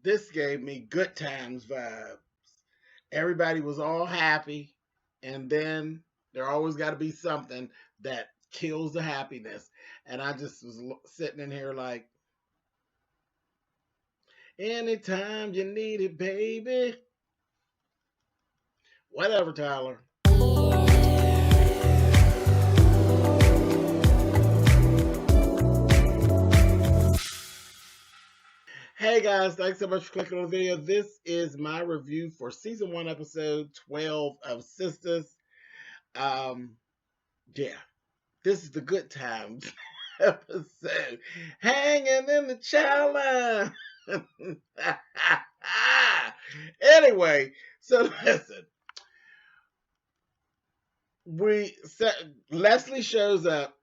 This gave me good times vibes. Everybody was all happy, and then there always got to be something that kills the happiness. And I just was sitting in here like, anytime you need it, baby. Whatever, Tyler. Hey guys, thanks so much for clicking on the video. This is my review for season 1, episode 12 of Sistas. Um, yeah, this is the good times episode. Hanging in the child line. Anyway, so listen, we Leslie shows up.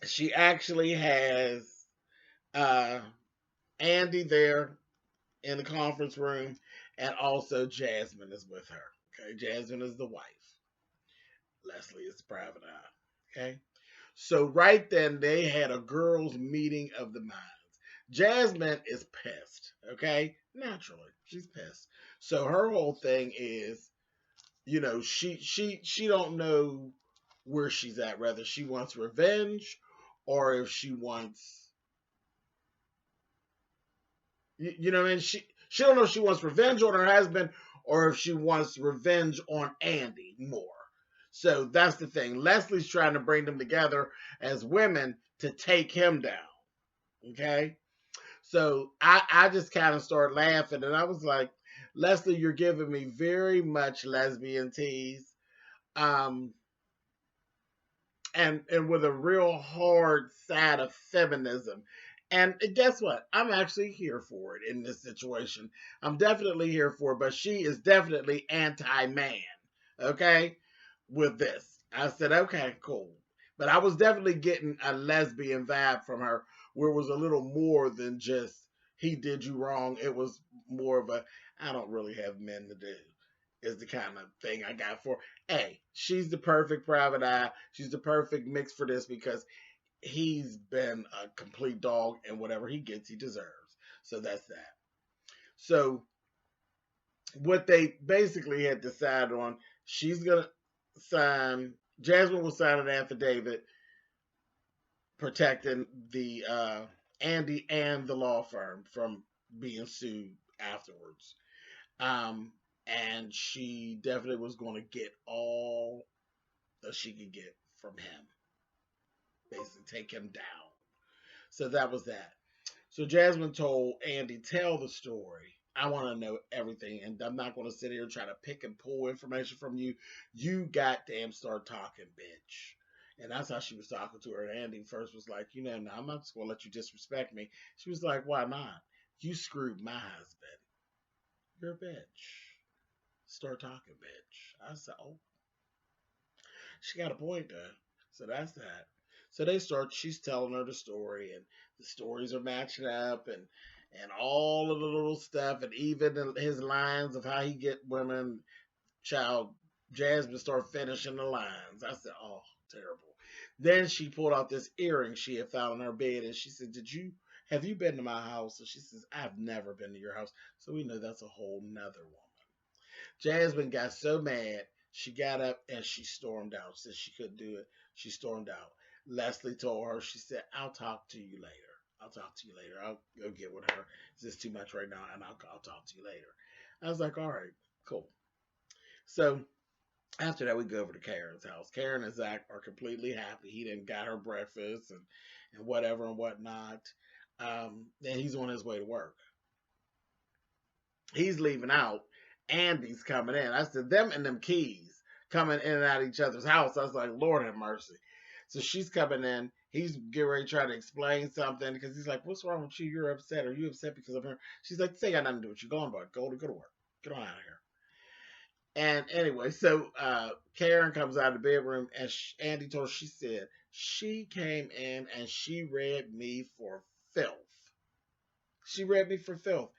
She actually has uh Andy there in the conference room, and also Jasmine is with her. Okay, Jasmine is the wife. Leslie is the private eye. Okay, so right then they had a girls' meeting of the minds. Jasmine is pissed. Okay, naturally she's pissed. So her whole thing is, she don't know where she's at. Whether she wants revenge, or if she wants, you know, and she don't know if she wants revenge on her husband or if she wants revenge on Andy more. So that's the thing. Leslie's trying to bring them together as women to take him down. Okay. So I just kind of started laughing, and I was like, Leslie, you're giving me very much lesbian tease. Um, and with a real hard side of feminism. And guess what? I'm actually here for it in this situation. I'm definitely here for it, but she is definitely anti-man. Okay? With this. I said, okay, cool. But I was definitely getting a lesbian vibe from her, where it was a little more than just he did you wrong. It was more of a I don't really have men to do, is the kind of thing I got for. Hey, she's the perfect private eye. She's the perfect mix for this because he's been a complete dog, and whatever he gets, he deserves. So that's that. So what they basically had decided on, she's gonna sign. Jasmine will sign an affidavit protecting the Andy and the law firm from being sued afterwards. Um, and she definitely was going to get all that she could get from him, basically take him down. So that was that. So Jasmine told Andy, tell the story. I want to know everything, and I'm not going to sit here and try to pick and pull information from you. You goddamn start talking, bitch. And that's how she was talking to her. And Andy first was like, no, I'm not just going to let you disrespect me. She was like, why not? You screwed my husband. You're a bitch. Start talking, bitch. I said, oh, she got a point there. So that's that. So she's telling her the story, and the stories are matching up, and all of the little stuff, and even his lines of how he get women. Child, Jasmine start finishing the lines. I said, oh, terrible. Then she pulled out this earring she had found in her bed, and she said, have you been to my house? And she says, I've never been to your house. So we know that's a whole nother woman. Jasmine got so mad, she got up and she stormed out. Since she couldn't do it, she stormed out. Leslie told her, she said, I'll talk to you later. I'll talk to you later. I'll go get with her. It's just too much right now, and I'll talk to you later. I was like, all right, cool. So after that, we go over to Karen's house. Karen and Zach are completely happy. He didn't got her breakfast and whatever and whatnot. And he's on his way to work. He's leaving out. Andy's coming in. I said, them and them keys coming in and out of each other's house. I was like, Lord have mercy. So she's coming in. He's getting ready to try to explain something because he's like, what's wrong with you? You're upset. Are you upset because of her? She's like, this ain't got nothing to do with you. Go on, bud. Go to work. Get on out of here. And anyway, so Karen comes out of the bedroom, and Andy told her, she said, she came in and she read me for filth. She read me for filth.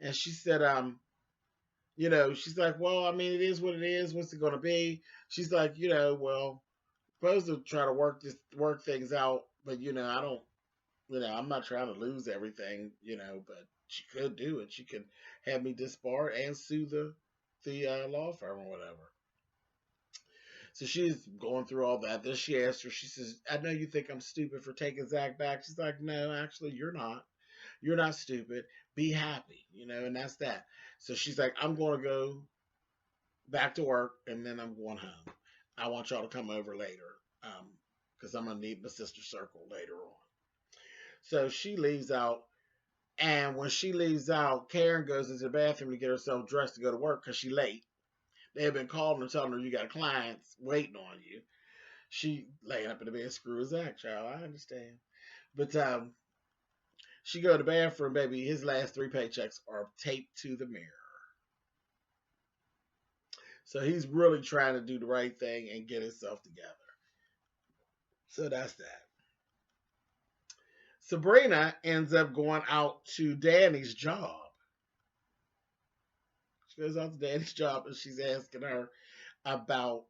And she said, she's like, well, I mean, it is what it is. What's it going to be? She's like, well, supposed to try to work things out, but I don't, I'm not trying to lose everything, but She could do it. She could have me disbarred and sue the law firm or whatever. So she's going through all that. Then she asked her, she says, I know you think I'm stupid for taking Zach back. She's like, no, actually, you're not. You're not stupid. Be happy, and that's that. So she's like, I'm going to go back to work and then I'm going home. I want y'all to come over later because I'm going to need my sister circle later on. So she leaves out. And when she leaves out, Karen goes into the bathroom to get herself dressed to go to work because she's late. They have been calling her telling her you got clients waiting on you. She laying up in the bed, screw his Zach, child. I understand. But she go to the bathroom, baby. His last 3 paychecks are taped to the mirror. So he's really trying to do the right thing and get himself together. So that's that. Sabrina ends up going out to Danny's job. She goes out to Danny's job and she's asking her about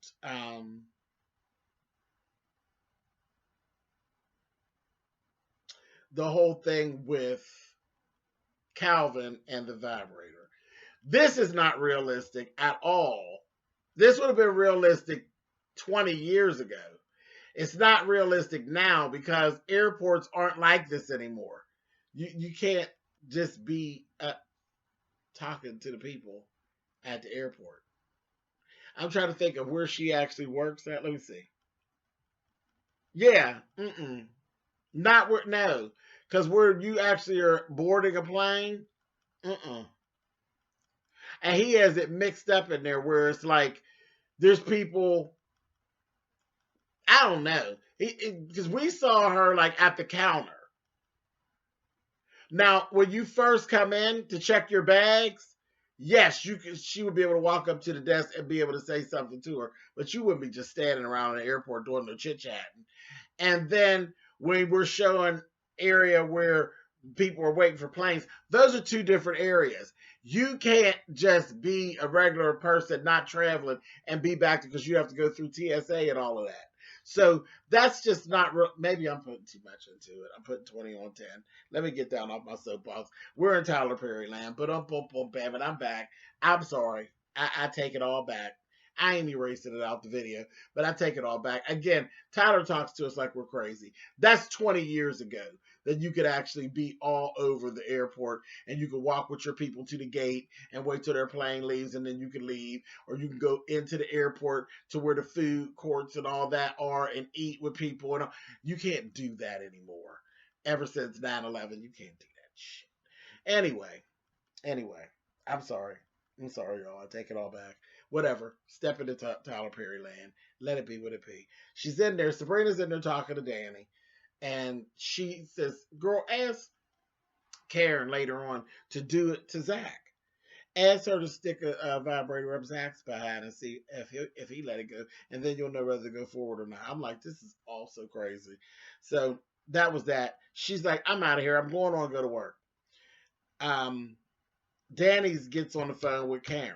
the whole thing with Calvin and the vibrator. This is not realistic at all. This would have been realistic 20 years ago. It's not realistic now because airports aren't like this anymore. You can't just be talking to the people at the airport. I'm trying to think of where she actually works at. Let me see. Yeah. Not where, no. Because where you actually are boarding a plane, and he has it mixed up in there where it's like there's people. I don't know because we saw her like at the counter. Now, when you first come in to check your bags, yes, you could. She would be able to walk up to the desk and be able to say something to her, but you wouldn't be just standing around in the airport doing no chit chatting. And then when we're showing area where people are waiting for planes, those are 2 different areas. You can't just be a regular person not traveling and be back because you have to go through TSA and all of that. So that's just not real. Maybe I'm putting too much into it. I'm putting 20 on 10. Let me get down off my soapbox. We're in Tyler Perry land, but I'm back. I'm sorry. I take it all back. I ain't erasing it out the video, but I take it all back. Again, Tyler talks to us like we're crazy. That's 20 years ago that you could actually be all over the airport and you could walk with your people to the gate and wait till their plane leaves and then you can leave, or you can go into the airport to where the food courts and all that are and eat with people. And you can't do that anymore. Ever since 9/11, you can't do that shit. Anyway, I'm sorry. I'm sorry, y'all. I take it all back. Whatever. Step into Tyler Perry land. Let it be what it be. She's in there. Sabrina's in there talking to Danny. And she says, girl, ask Karen later on to do it to Zach. Ask her to stick a vibrator up Zach's behind and see if he let it go. And then you'll know whether to go forward or not. I'm like, this is all so crazy. So that was that. She's like, I'm out of here. I'm going on to go to work. Danny's gets on the phone with Karen.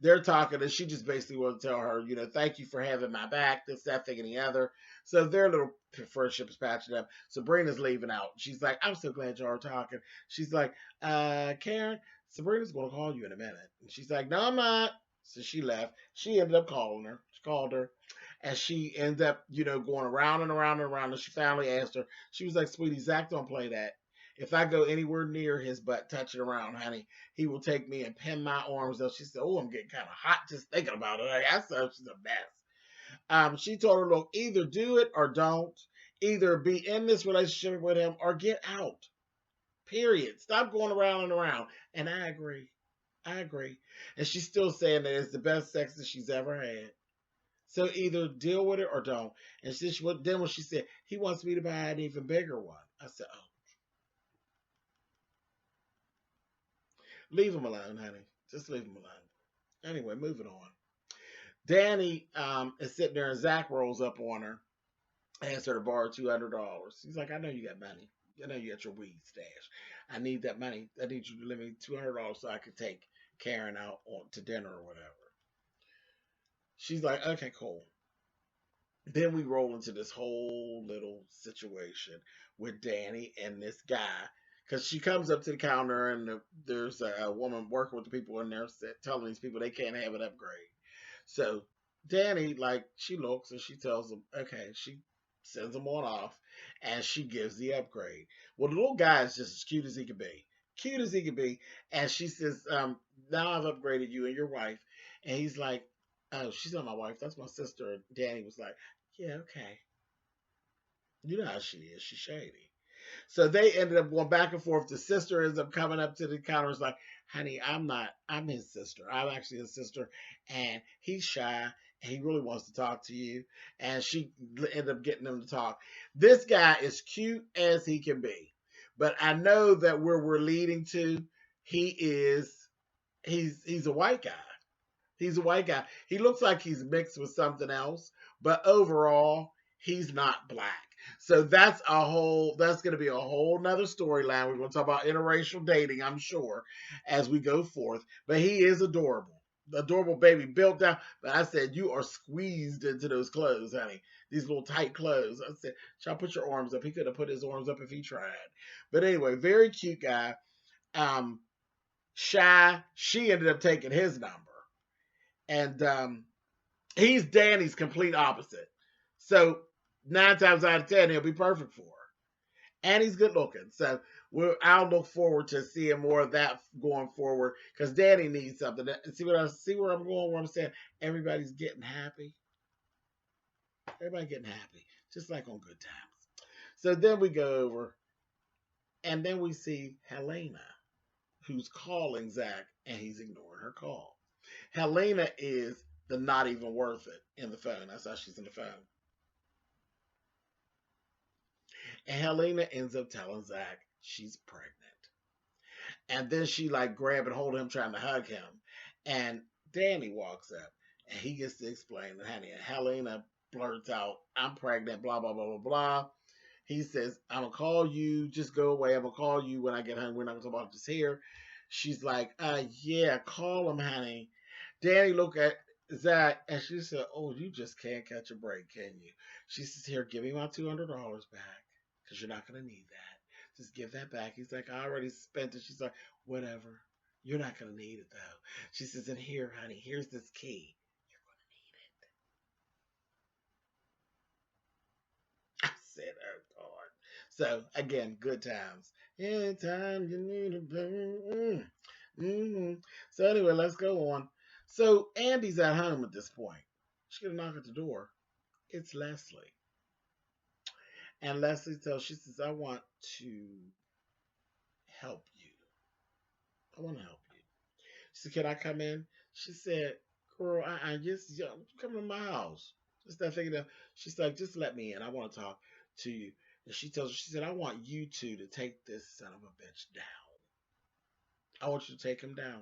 They're talking, and she just basically wants to tell her, thank you for having my back, this, that, thing, and the other. So their little friendship is patching up. Sabrina's leaving out. She's like, I'm so glad y'all are talking. She's like, Karen, Sabrina's going to call you in a minute. And she's like, no, I'm not. So she left. She ended up calling her. She called her. And she ended up, going around and around and around. And she finally asked her. She was like, sweetie, Zach don't play that. If I go anywhere near his butt touching around, honey, he will take me and pin my arms up. She said, oh, I'm getting kind of hot just thinking about it. I said, she's a mess. She told her, look, either do it or don't. Either be in this relationship with him or get out. Period. Stop going around and around. And I agree. And she's still saying that it's the best sex that she's ever had. So either deal with it or don't. And then when she said, he wants me to buy an even bigger one. I said, oh. Leave him alone, honey. Just leave him alone. Anyway, moving on. Danny is sitting there and Zach rolls up on her, asks her to borrow $200. He's like, I know you got money. I know you got your weed stash. I need that money. I need you to lend me $200 so I can take Karen out to dinner or whatever. She's like, okay, cool. Then we roll into this whole little situation with Danny and this guy because she comes up to the counter and there's a woman working with the people in there telling these people they can't have an upgrade. So Danny, like, she looks and she tells them, okay, she sends them on off and she gives the upgrade. Well, the little guy is just as cute as he can be. Cute as he can be. And she says, now I've upgraded you and your wife. And he's like, oh, she's not my wife. That's my sister. And Danny was like, yeah, okay. You know how she is. She's shady. So they ended up going back and forth. The sister ends up coming up to the counter. It's like, honey, I'm his sister. I'm actually his sister. And he's shy. And he really wants to talk to you. And she ended up getting him to talk. This guy is cute as he can be. But I know that where we're leading to, he's a white guy. He's a white guy. He looks like he's mixed with something else. But overall, he's not black. So that's going to be a whole nother storyline. We're going to talk about interracial dating, I'm sure, as we go forth. But he is adorable. Adorable baby built down. But I said, you are squeezed into those clothes, honey. These little tight clothes. I said, shall put your arms up? He could have put his arms up if he tried. But anyway, very cute guy. Shy. She ended up taking his number. And he's Danny's complete opposite. So 9 times out of 10, he'll be perfect for her. And he's good looking. So I'll look forward to seeing more of that going forward, because Danny needs something. See where I'm going, where I'm saying everybody's getting happy. Everybody getting happy. Just like on Good Times. So then we go over, and then we see Helena, who's calling Zach, and he's ignoring her call. Helena is the not even worth it in the phone. That's how she's in the phone. And Helena ends up telling Zach she's pregnant. And then she like grab and hold him, trying to hug him. And Danny walks up and he gets to explain to honey. And Helena blurts out, I'm pregnant, blah, blah, blah, blah, blah. He says, I'm going to call you. Just go away. I'm going to call you when I get home. We're not going to talk about this here. She's like, yeah, call him, honey. Danny looked at Zach and she said, oh, you just can't catch a break, can you? She says, here, give me my $200 back. Because you're not going to need that. Just give that back. He's like, I already spent it. She's like, whatever. You're not going to need it, though. She says, and here, honey, here's this key. You're going to need it. I said, oh, God. So, again, good times. Anytime you need a bang. Mm-hmm. So, anyway, let's go on. So, Andy's at home at this point. She's going to knock at the door. It's Leslie. And Leslie she says, I want to help you. I want to help you. She said, can I come in? She said, girl, I just come to my house. Just that thinking of, she's like, just let me in. I want to talk to you. And she said, I want you two to take this son of a bitch down. I want you to take him down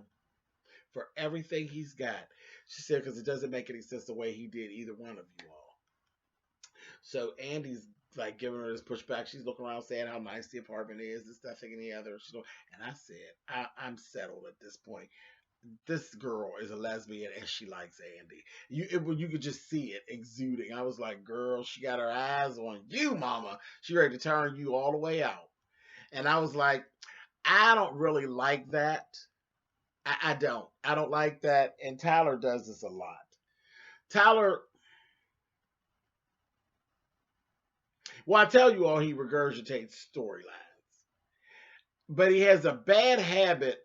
for everything he's got. She said, because it doesn't make any sense the way he did either one of you all. So Andy's like giving her this pushback. She's looking around saying how nice the apartment is, this, that, thing, and the other. And I said, I'm settled at this point. This girl is a lesbian and she likes Andy. You could just see it exuding. I was like, girl, she got her eyes on you, mama. She ready to turn you all the way out. And I was like, I don't really like that. I don't. I don't like that. And Tyler does this a lot. Tyler, well, I tell you all, he regurgitates storylines. But he has a bad habit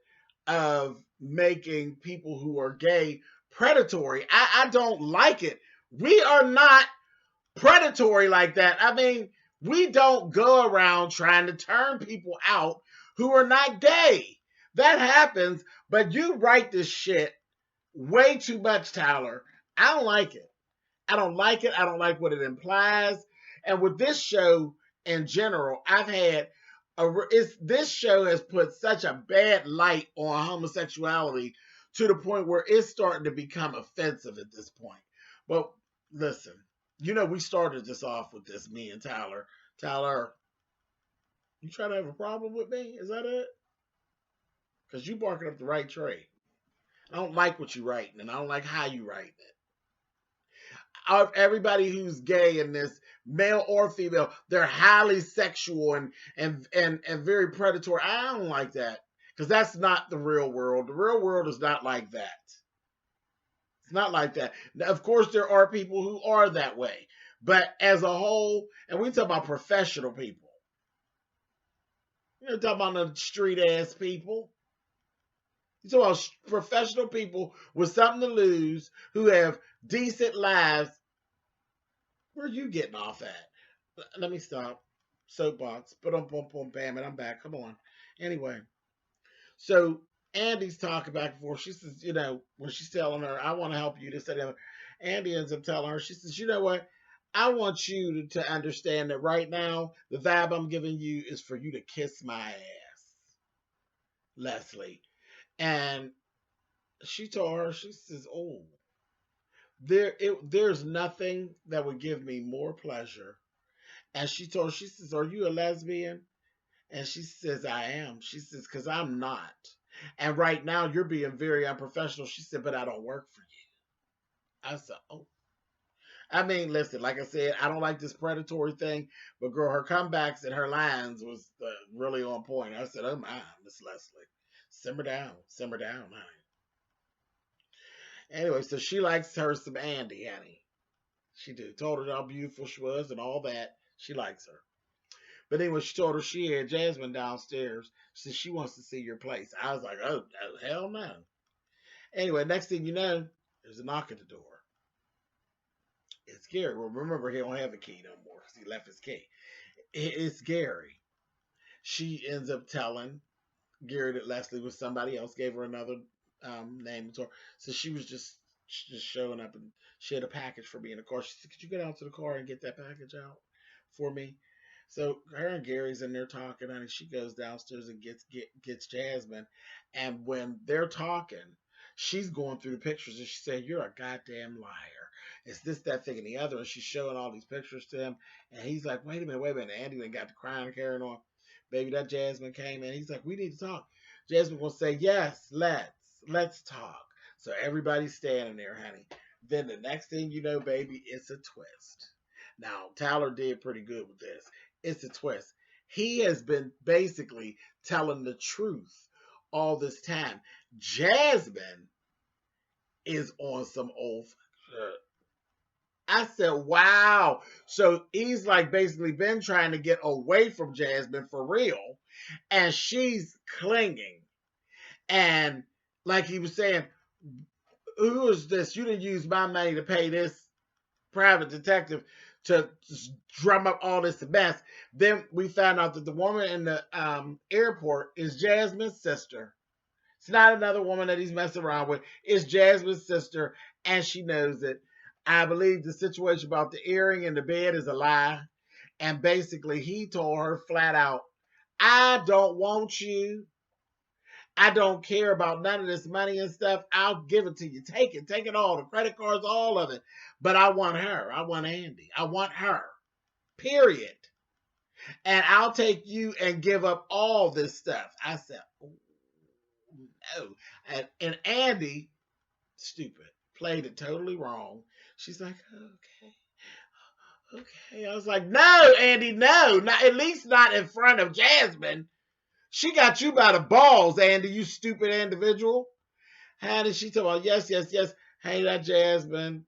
of making people who are gay predatory. I don't like it. We are not predatory like that. I mean, we don't go around trying to turn people out who are not gay. That happens, but you write this shit way too much, Tyler. I don't like it. I don't like it. I don't like what it implies. And with this show in general, this show has put such a bad light on homosexuality to the point where it's starting to become offensive at this point. But listen, we started this off with this, me and Tyler. Tyler, you trying to have a problem with me? Is that it? Because you barking up the right tree. I don't like what you're writing, and I don't like how you writing it. Everybody who's gay in this male or female. They're highly sexual and very predatory. I don't like that because that's not the real world. The real world is not like that. It's not like that. Now, of course, there are people who are that way, but as a whole, and we talk about professional people. You're talking about the street ass people. You talk about professional people with something to lose who have decent lives. Where are you getting off at? Let me stop. Soapbox. Boom, bam, and I'm back. Come on. Anyway, so Andy's talking back and forth. She says, when she's telling her, I want to help you, this, that, and the other. Andy ends up telling her, she says, you know what? I want you to understand that right now, the vibe I'm giving you is for you to kiss my ass, Leslie. And she told her, she says, oh, there's nothing that would give me more pleasure. And she told her, she says, are you a lesbian? And she says, I am. She says, because I'm not. And right now you're being very unprofessional. She said, but I don't work for you. I said, oh. I mean, listen, like I said, I don't like this predatory thing, but girl, her comebacks and her lines was really on point. I said, oh my, Miss Leslie, simmer down, honey. Anyway, so she likes her some Andy, honey. She did. Told her how beautiful she was and all that. She likes her. But anyway, she told her she had Jasmine downstairs. She said she wants to see your place. I was like, oh hell no. Anyway, next thing you know, there's a knock at the door. It's Gary. Well, remember, he don't have the key no more because he left his key. It's Gary. She ends up telling Gary that Leslie was somebody else, gave her another name. So she was just showing up, and she had a package for me in the car. She said, could you go down to the car and get that package out for me? So her and Gary's in there talking, and she goes downstairs and gets Jasmine. And when they're talking, she's going through the pictures, and she said, you're a goddamn liar. It's this, that, thing, and the other. And she's showing all these pictures to him. And he's like, wait a minute. Andy then got the crying, carrying on. Baby, that Jasmine came in. He's like, we need to talk. Jasmine will say, yes, let's talk. So everybody's standing there, honey. Then the next thing you know, baby, it's a twist. Now, Tyler did pretty good with this. It's a twist. He has been basically telling the truth all this time. Jasmine is on some old. I said, wow. So he's like basically been trying to get away from Jasmine for real. And she's clinging. And like he was saying, who is this? You didn't use my money to pay this private detective to drum up all this mess. Then we found out that the woman in the airport is Jasmine's sister. It's not another woman that he's messing around with. It's Jasmine's sister, and she knows it. I believe the situation about the earring in the bed is a lie. And basically, he told her flat out, I don't want you. I don't care about none of this money and stuff. I'll give it to you. Take it all. The credit cards, all of it. But I want her. I want Andy. I want her. Period. And I'll take you and give up all this stuff. I said, oh, no. And Andy, stupid, played it totally wrong. She's like, okay. I was like, no, Andy, no. Not, at least not in front of Jasmine. She got you by the balls, Andy, you stupid individual. How did she tell her? Yes. Hey, that Jasmine.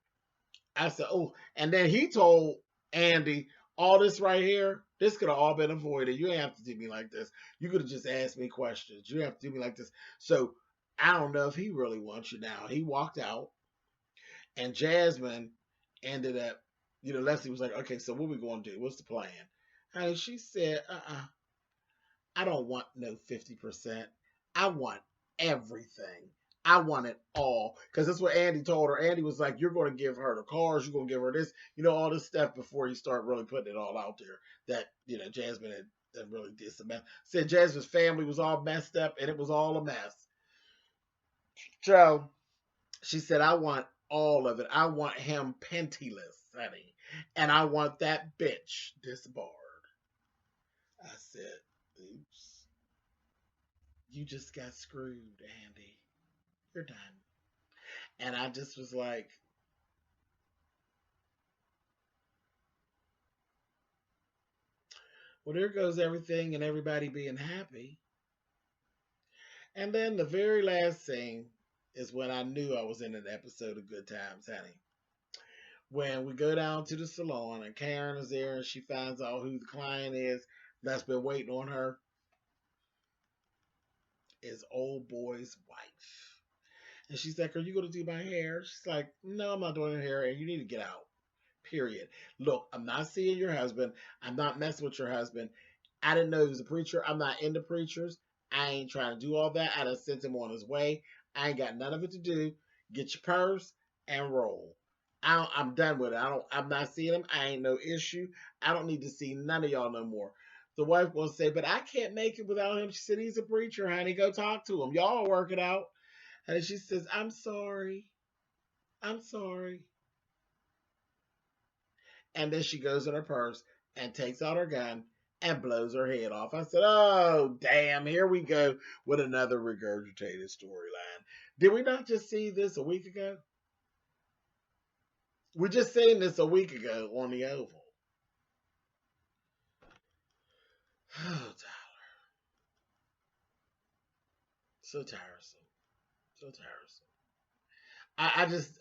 I said, oh. And then he told Andy, all this right here, this could have all been avoided. You ain't have to do me like this. You could have just asked me questions. You have to do me like this. So I don't know if he really wants you now. He walked out, and Jasmine ended up, Leslie was like, okay, so what we going to do? What's the plan? And she said, I don't want no 50%. I want everything. I want it all. Because that's what Andy told her. Andy was like, you're going to give her the cars. You're going to give her this, all this stuff before you start really putting it all out there. That, Jasmine had really did some mess. Said Jasmine's family was all messed up and it was all a mess. So she said, I want all of it. I want him penniless, honey. And I want that bitch disbarred. I said, oops. You just got screwed, Andy. You're done. And I just was like, Well, there goes everything and everybody being happy. And then the very last scene is when I knew I was in an episode of Good Times, honey. When we go down to the salon and Karen is there and she finds out who the client is that's been waiting on her, is old boy's wife. And she's like, "Are you going to do my hair?" She's like, "No, I'm not doing your hair, and you need to get out. Period. Look, I'm not seeing your husband. I'm not messing with your husband. I didn't know he was a preacher. I'm not into preachers. I ain't trying to do all that. I done sent him on his way. I ain't got none of it to do. Get your purse and roll. I'm done with it. I'm not seeing him. I ain't no issue. I don't need to see none of y'all no more." The wife will say, "But I can't make it without him." She said, "He's a preacher, honey. Go talk to him. Y'all work it out." And she says, "I'm sorry. I'm sorry." And then she goes in her purse and takes out her gun and blows her head off. I said, "Oh, damn, here we go with another regurgitated storyline." Did we not just see this a week ago? We just seen this a week ago on the Oval. Oh, so tiresome. So tiresome. I just,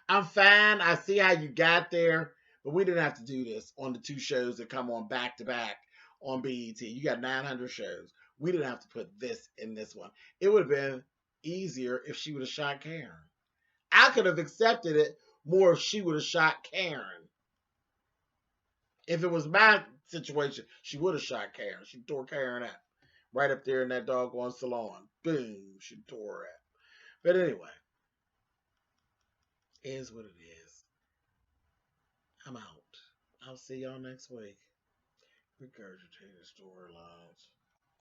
I'm fine. I see how you got there, but we didn't have to do this on the two shows that come on back to back on BET. You got 900 shows. We didn't have to put this in this one. It would have been easier if she would have shot Karen. I could have accepted it more if she would have shot Karen. If it was my situation, she would have shot Karen. She tore Karen out right up there in that doggone salon. Boom, she tore her out. But anyway, it is what it is. I'm out. I'll see y'all next week. Regurgitated storyline.